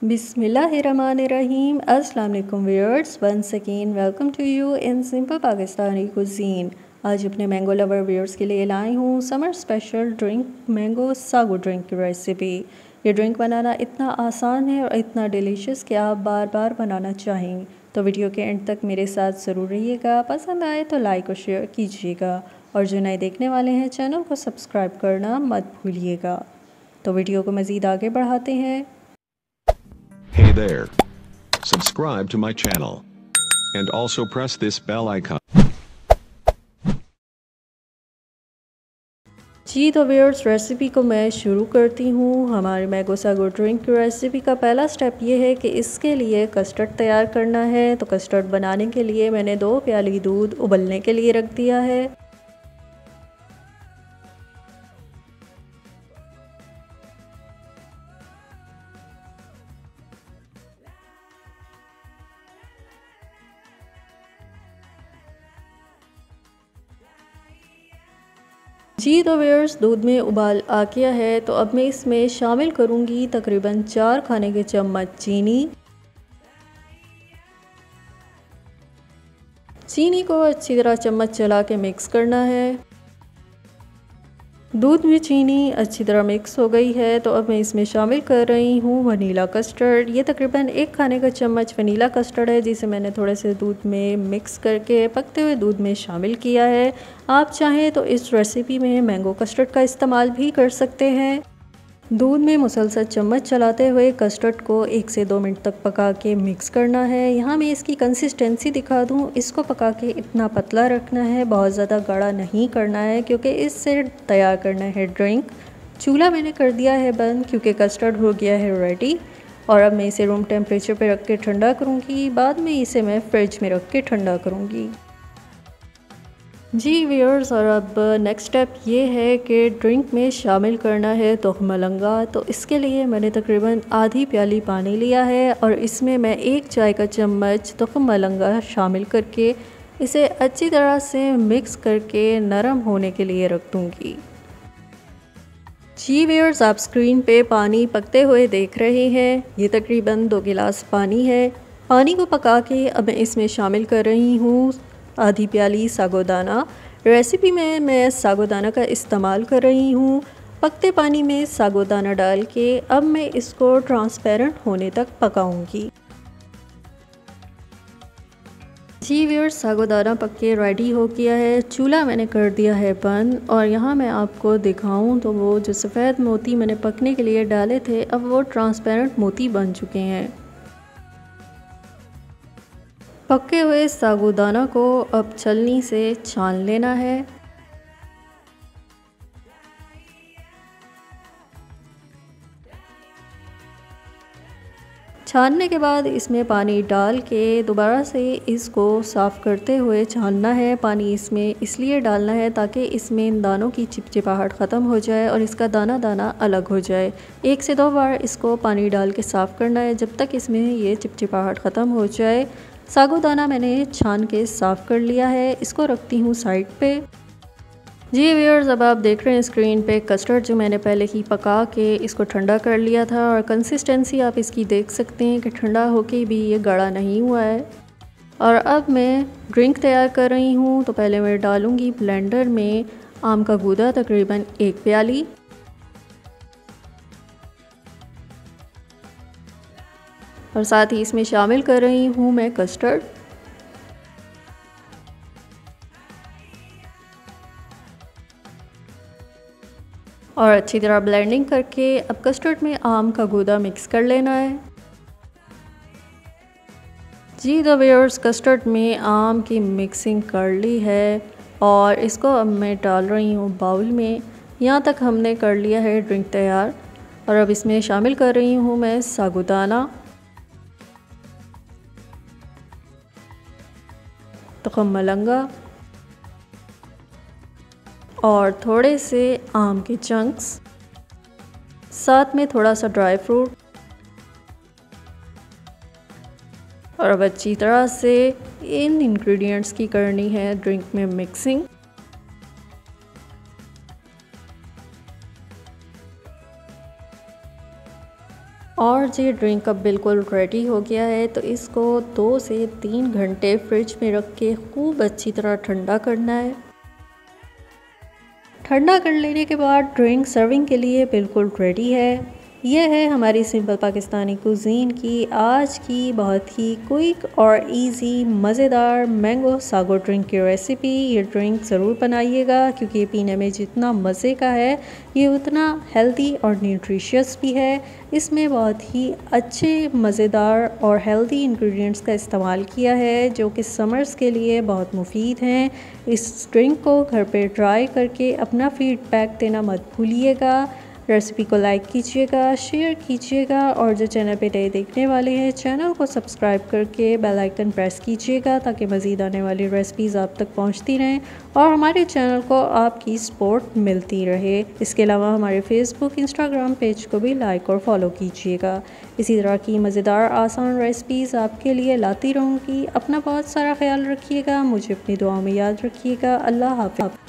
बिस्मिल्लाहिर्रहमानिर्रहीम। अस्सलाम वालेकुम viewers, once again welcome to you in simple Pakistani cuisine. आज अपने मैंगो लवर व्यूअर्स के लिए लाई हूँ summer special drink mango sago drink की रेसिपी। ये ड्रिंक बनाना इतना आसान है और इतना डिलीशियस कि आप बार बार बनाना चाहेंगे। तो वीडियो के एंड तक मेरे साथ ज़रूर रहिएगा। पसंद आए तो लाइक और शेयर कीजिएगा और जो नए देखने वाले हैं चैनल को सब्सक्राइब करना मत भूलिएगा। तो वीडियो को मज़ीद आगे बढ़ाते हैं। Hey there. Subscribe to my channel. And also press this bell icon. जी तो व्यूअर्स, रेसिपी को मैं शुरू करती हूँ। हमारे मैंगो सागो ड्रिंक की रेसिपी का पहला स्टेप ये है कि इसके लिए कस्टर्ड तैयार करना है। तो कस्टर्ड बनाने के लिए मैंने 2 प्याली दूध उबलने के लिए रख दिया है। जी तो व्यूअर्स, दूध में उबाल आ गया है। तो अब मैं इसमें शामिल करूँगी तकरीबन 4 खाने के चम्मच चीनी। चीनी को अच्छी तरह चम्मच चला के मिक्स करना है। दूध में चीनी अच्छी तरह मिक्स हो गई है। तो अब मैं इसमें शामिल कर रही हूँ वनीला कस्टर्ड। ये तकरीबन 1 खाने का चम्मच वनीला कस्टर्ड है, जिसे मैंने थोड़े से दूध में मिक्स करके पकते हुए दूध में शामिल किया है। आप चाहें तो इस रेसिपी में मैंगो कस्टर्ड का इस्तेमाल भी कर सकते हैं। दूध में मुसलसल चम्मच चलाते हुए कस्टर्ड को 1 से 2 मिनट तक पका के मिक्स करना है। यहाँ मैं इसकी कंसिस्टेंसी दिखा दूँ। इसको पका के इतना पतला रखना है, बहुत ज़्यादा गाढ़ा नहीं करना है, क्योंकि इससे तैयार करना है ड्रिंक। चूल्हा मैंने कर दिया है बंद, क्योंकि कस्टर्ड हो गया है रेडी। और अब मैं इसे रूम टेम्परेचर पर रख के ठंडा करूँगी। बाद में इसे मैं फ्रिज में रख के ठंडा करूँगी। जी व्यूअर्स, और अब नेक्स्ट स्टेप ये है कि ड्रिंक में शामिल करना है तुख्म मलंगा। तो इसके लिए मैंने तकरीबन आधी प्याली पानी लिया है और इसमें मैं 1 चाय का चम्मच तुख्म मलंगा शामिल करके इसे अच्छी तरह से मिक्स करके नरम होने के लिए रख दूँगी। जी व्यूअर्स, आप स्क्रीन पे पानी पकते हुए देख रहे हैं। ये तकरीबन 2 गिलास पानी है। पानी को पका के अब मैं इसमें शामिल कर रही हूँ आधी प्याली सागोदाना। रेसिपी में मैं सागोदाना का इस्तेमाल कर रही हूँ। पकते पानी में सागोदाना डाल के अब मैं इसको ट्रांसपेरेंट होने तक पकाऊंगी। जी व्यूअर्स, सागोदाना पक के रेडी हो गया है। चूल्हा मैंने कर दिया है बंद और यहाँ मैं आपको दिखाऊं तो वो जो सफ़ेद मोती मैंने पकने के लिए डाले थे, अब वो ट्रांसपेरेंट मोती बन चुके हैं। पके हुए साबूदाना को अब छलनी से छान लेना है। छानने के बाद इसमें पानी डाल के दोबारा से इसको साफ़ करते हुए छानना है। पानी इसमें इसलिए डालना है ताकि इसमें इन दानों की चिपचिपाहट ख़त्म हो जाए और इसका दाना दाना अलग हो जाए। 1 से 2 बार इसको पानी डाल के साफ़ करना है जब तक इसमें ये चिपचिपाहट ख़त्म हो जाए। साबूदाना मैंने छान के साफ़ कर लिया है, इसको रखती हूँ साइड पे। जी व्यूअर्स, अब आप देख रहे हैं स्क्रीन पे कस्टर्ड जो मैंने पहले ही पका के इसको ठंडा कर लिया था और कंसिस्टेंसी आप इसकी देख सकते हैं कि ठंडा होके भी ये गाढ़ा नहीं हुआ है। और अब मैं ड्रिंक तैयार कर रही हूँ। तो पहले मैं डालूँगी ब्लेंडर में आम का गूदा तकरीबन 1 प्याली, और साथ ही इसमें शामिल कर रही हूँ मैं कस्टर्ड। और अच्छी तरह ब्लेंडिंग करके अब कस्टर्ड में आम का गूदा मिक्स कर लेना है। जी तो व्यूअर्स, कस्टर्ड में आम की मिक्सिंग कर ली है और इसको अब मैं डाल रही हूँ बाउल में। यहाँ तक हमने कर लिया है ड्रिंक तैयार। और अब इसमें शामिल कर रही हूँ मैं साबूदाना, तुख्म मलंगा और थोड़े से आम के चंक्स, साथ में थोड़ा सा ड्राई फ्रूट। और अब अच्छी तरह से इन इंग्रेडिएंट्स की करनी है ड्रिंक में मिक्सिंग। और ये ड्रिंक अब बिल्कुल रेडी हो गया है, तो इसको 2 से 3 घंटे फ्रिज में रख के खूब अच्छी तरह ठंडा करना है। ठंडा कर लेने के बाद ड्रिंक सर्विंग के लिए बिल्कुल रेडी है। यह है हमारी सिंपल पाकिस्तानी कुजीन की आज की बहुत ही क्विक और इजी मज़ेदार मैंगो सागो ड्रिंक की रेसिपी। ये ड्रिंक ज़रूर बनाइएगा क्योंकि ये पीने में जितना मज़े का है ये उतना हेल्दी और न्यूट्रिशियस भी है। इसमें बहुत ही अच्छे मज़ेदार और हेल्दी इंग्रेडिएंट्स का इस्तेमाल किया है जो कि समर्स के लिए बहुत मुफीद हैं। इस ड्रिंक को घर पे ट्राई करके अपना फीडबैक देना मत भूलिएगा। रेसिपी को लाइक कीजिएगा, शेयर कीजिएगा और जो चैनल पे नए देखने वाले हैं चैनल को सब्सक्राइब करके बेल आइकन प्रेस कीजिएगा ताकि मज़ीद आने वाली रेसिपीज़ आप तक पहुंचती रहें और हमारे चैनल को आपकी सपोर्ट मिलती रहे। इसके अलावा हमारे फेसबुक इंस्टाग्राम पेज को भी लाइक और फॉलो कीजिएगा। इसी तरह की मज़ेदार आसान रेसिपीज़ आपके लिए लाती रहूँगी। अपना बहुत सारा ख्याल रखिएगा, मुझे अपनी दुआओं में याद रखिएगा। अल्लाह हाफ़िज़।